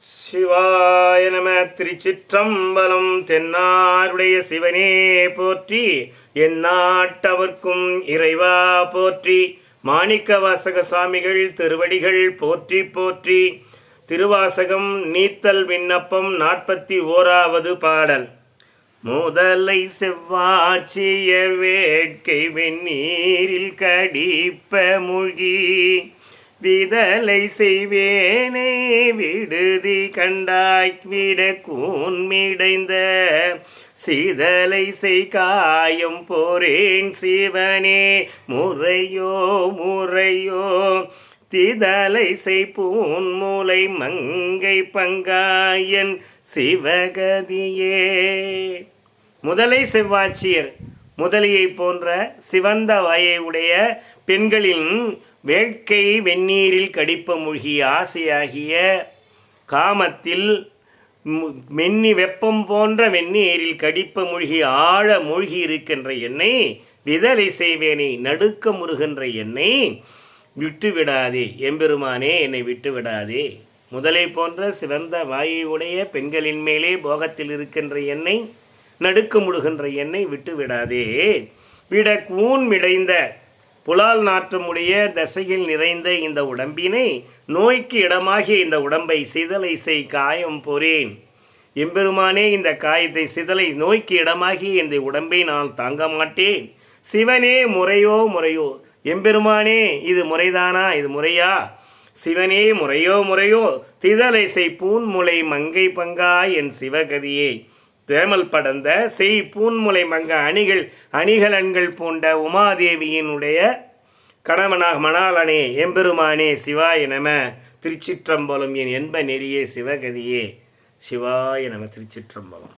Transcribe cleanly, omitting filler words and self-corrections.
சிவாய நம. திருச்சிற்றம்பலம். தென்னாருடைய சிவனே போற்றி, எந்நாட்டவர்க்கும் இறைவா போற்றி. மாணிக்க வாசக சுவாமிகள் திருவடிகள் போற்றி போற்றி. திருவாசகம் நீத்தல் விண்ணப்பம் 41வது பாடல். முதலை செவ்வாச்சியர் வேட்கை வெந்நீரில் கடிப்ப மூழ்கி விதலை செய்வேனே விடுதி கண்டாய் விட கூன்மிடைந்த சிதலை செய் காயம் போரேன் சிவனே முறையோ முறையோ திதலை செய் பூன்மூலை மங்கை பங்காயன் சிவகதியே. முதலை செவ்வாச்சியர் முதலியை போன்ற சிவந்த வாயை உடைய பெண்களின் வேட்கை வெந்நீரில் கடிப்ப மூழ்கிய ஆசையாகிய காமத்தில் மென்னி வெப்பம் போன்ற வெந்நீரில் கடிப்ப மூழ்கி ஆழ மூழ்கி இருக்கின்ற என்னை விதலை செய்வேனை நடுக்க முறுகின்ற என்னை விட்டுவிடாதே எம்பெருமானே, என்னை விட்டுவிடாதே. முதலை போன்ற சிவந்த வாயை உடைய பெண்களின் மேலே போகத்தில் இருக்கின்ற என்னை நடுக்க முடுகின்ற என்னை விட்டுவிடாதே. விட கூன் மிடைந்த புலால் நாற்றமுடைய தசையில் நிறைந்த இந்த உடம்பினை நோய்க்கு இடமாகிய இந்த உடம்பை சிதலை செய் காயம் போரேன் எம்பெருமானே, இந்த காயத்தை சிதலை நோய்க்கு இடமாகிய இந்த உடம்பை நான் தாங்க மாட்டேன். சிவனே முறையோ முறையோ எம்பெருமானே, இது முறைதானா, இது முறையா? சிவனே முறையோ முறையோ திதலை செய் பூன்முலை மங்கை பங்கா என் சிவகதியே. தேமல் படர்ந்த செய் பூன்முலை மங்க அணிகலன்கள் பூண்ட உமாதேவியினுடைய கணவனாக மணாலனே எம்பெருமானே சிவாய நம. திருச்சிற்றம்பலம். என் என்ப நெறியே சிவகதியே. சிவாய நம. திருச்சிற்றம்பலம்.